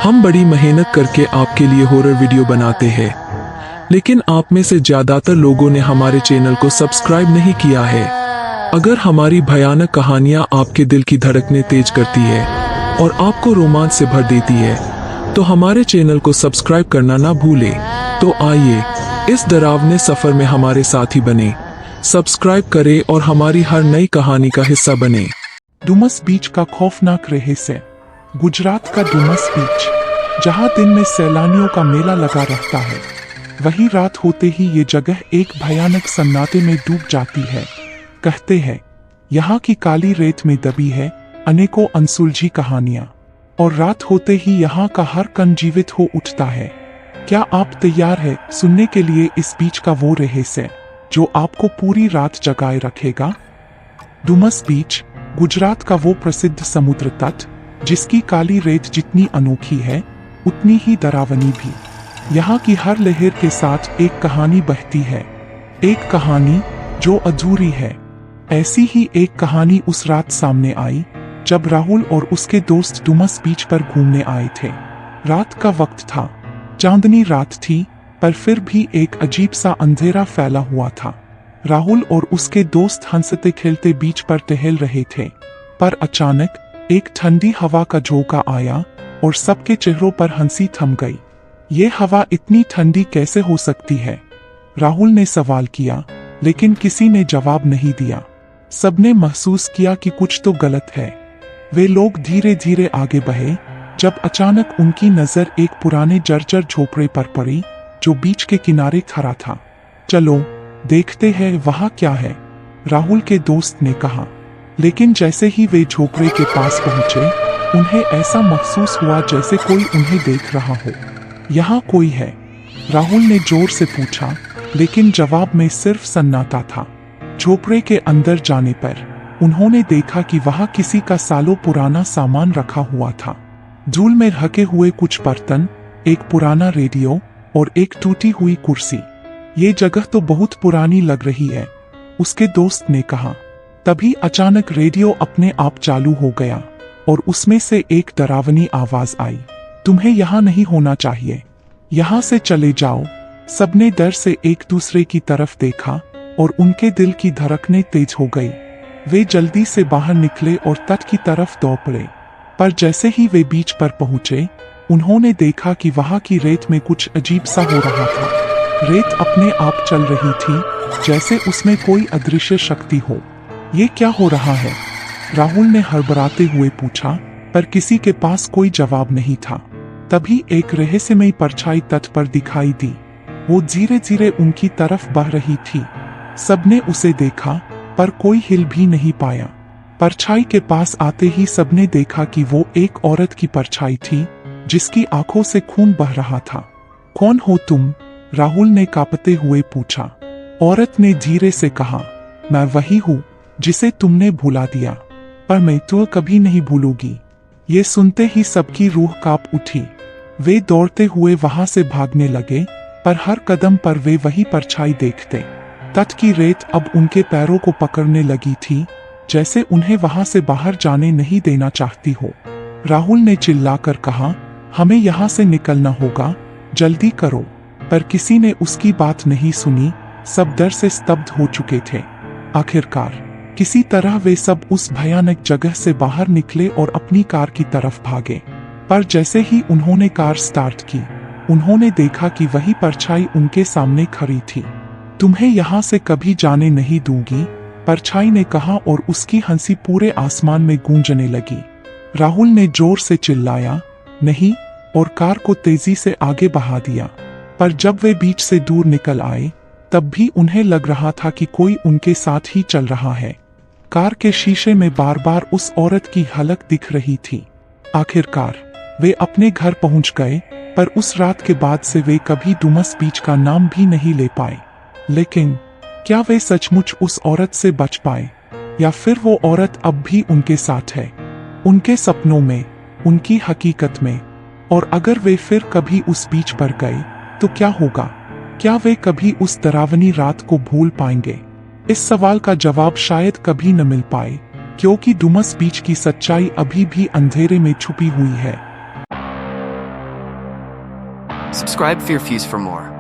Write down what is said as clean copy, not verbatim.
हम बड़ी मेहनत करके आपके लिए हॉरर वीडियो बनाते हैं, लेकिन आप में से ज्यादातर लोगों ने हमारे चैनल को सब्सक्राइब नहीं किया है। अगर हमारी भयानक कहानियां आपके दिल की धड़कनें तेज करती है और आपको रोमांच से भर देती है, तो हमारे चैनल को सब्सक्राइब करना ना भूलें। तो आइए इस डरावने सफर में हमारे साथी बने, सब्सक्राइब करें और हमारी हर नई कहानी का हिस्सा बने। डुमस बीच का खौफनाक रहस्य। गुजरात का डुमस बीच, जहां दिन में सैलानियों का मेला लगा रहता है, वहीं रात होते ही ये जगह एक भयानक सन्नाटे में डूब जाती है। कहते हैं यहाँ की काली रेत में दबी है अनेकों अनसुलझी कहानियां, और रात होते ही यहाँ का हर कण जीवित हो उठता है। क्या आप तैयार हैं सुनने के लिए इस बीच का वो रहस्य जो आपको पूरी रात जगाए रखेगा? डुमस बीच, गुजरात का वो प्रसिद्ध समुद्र तट, जिसकी काली रेत जितनी अनोखी है उतनी ही डरावनी भी। यहाँ की हर लहर के साथ एक कहानी बहती है, एक कहानी जो अधूरी है। ऐसी ही एक कहानी उस रात सामने आई जब राहुल और उसके दोस्त डुमस बीच पर घूमने आए थे। रात का वक्त था, चांदनी रात थी, पर फिर भी एक अजीब सा अंधेरा फैला हुआ था। राहुल और उसके दोस्त हंसते खेलते बीच पर टहल रहे थे, पर अचानक एक ठंडी हवा का झोंका आया और सबके चेहरों पर हंसी थम गई। ये हवा इतनी ठंडी कैसे हो सकती है? राहुल ने सवाल किया, लेकिन किसी ने जवाब नहीं दिया। सबने महसूस किया कि कुछ तो गलत है। वे लोग धीरे धीरे आगे बढ़े जब अचानक उनकी नजर एक पुराने जर्जर झोपड़े पर पड़ी जो बीच के किनारे खड़ा था। चलो देखते हैं वहां क्या है, राहुल के दोस्त ने कहा। लेकिन जैसे ही वे झोपड़े के पास पहुंचे, उन्हें ऐसा महसूस हुआ जैसे कोई उन्हें देख रहा हो। यहाँ कोई है? राहुल ने जोर से पूछा, लेकिन जवाब में सिर्फ सन्नाटा था। झोपड़े के अंदर जाने पर उन्होंने देखा कि वहां किसी का सालों पुराना सामान रखा हुआ था। धूल में ढके हुए कुछ बर्तन, एक पुराना रेडियो और एक टूटी हुई कुर्सी। ये जगह तो बहुत पुरानी लग रही है, उसके दोस्त ने कहा। तभी अचानक रेडियो अपने आप चालू हो गया और उसमें से एक डरावनी आवाज आई, तुम्हें यहाँ नहीं होना चाहिए, यहाँ से चले जाओ। सबने डर से एक दूसरे की तरफ देखा और उनके दिल की धड़कनें तेज हो गई। वे जल्दी से बाहर निकले और तट की तरफ दौड़ पड़े, पर जैसे ही वे बीच पर पहुंचे, उन्होंने देखा कि वहां की रेत में कुछ अजीब सा हो रहा था। रेत अपने आप चल रही थी, जैसे उसमें कोई अदृश्य शक्ति हो। ये क्या हो रहा है? राहुल ने हड़बड़ाते हुए पूछा, पर किसी के पास कोई जवाब नहीं था। तभी एक रहस्यमयी परछाई तट पर दिखाई दी। वो धीरे धीरे उनकी तरफ बढ़ रही थी। सबने उसे देखा, पर कोई हिल भी नहीं पाया। परछाई के पास आते ही सबने देखा कि वो एक औरत की परछाई थी, जिसकी आंखों से खून बह रहा था। कौन हो तुम? राहुल ने कांपते हुए पूछा। औरत ने धीरे से कहा, मैं वही हूँ जिसे तुमने भुला दिया, पर मैं तो कभी नहीं भूलूंगी। ये सुनते ही सबकी रूह कांप उठी। वे दौड़ते हुए वहां से भागने लगे, पर हर कदम पर वे वही परछाई देखते। तट की रेत अब उनके पैरों को पकड़ने लगी थी, जैसे उन्हें वहां से बाहर जाने नहीं देना चाहती हो। राहुल ने चिल्लाकर कहा, हमें यहाँ से निकलना होगा, जल्दी करो। पर किसी ने उसकी बात नहीं सुनी। सब डर से स्तब्ध हो चुके थे। आखिरकार किसी तरह वे सब उस भयानक जगह से बाहर निकले और अपनी कार की तरफ भागे। पर जैसे ही उन्होंने कार स्टार्ट की, उन्होंने देखा कि वही परछाई उनके सामने खड़ी थी। तुम्हें यहाँ से कभी जाने नहीं दूंगी, परछाई ने कहा, और उसकी हंसी पूरे आसमान में गूंजने लगी। राहुल ने जोर से चिल्लाया, नहीं, और कार को तेजी से आगे बढ़ा दिया। पर जब वे बीच से दूर निकल आए, तब भी उन्हें लग रहा था कि कोई उनके साथ ही चल रहा है। कार के शीशे में बार बार उस औरत की झलक दिख रही थी। आखिरकार वे अपने घर पहुंच गए, पर उस रात के बाद से वे कभी डुमस बीच का नाम भी नहीं ले पाए। लेकिन क्या वे सचमुच उस औरत से बच पाए, या फिर वो औरत अब भी उनके साथ है, उनके सपनों में, उनकी हकीकत में? और अगर वे फिर कभी उस बीच पर गए तो क्या होगा? क्या वे कभी उस डरावनी रात को भूल पाएंगे? इस सवाल का जवाब शायद कभी न मिल पाए, क्योंकि डुमस बीच की सच्चाई अभी भी अंधेरे में छुपी हुई है। Subscribe Fear Fuse for more.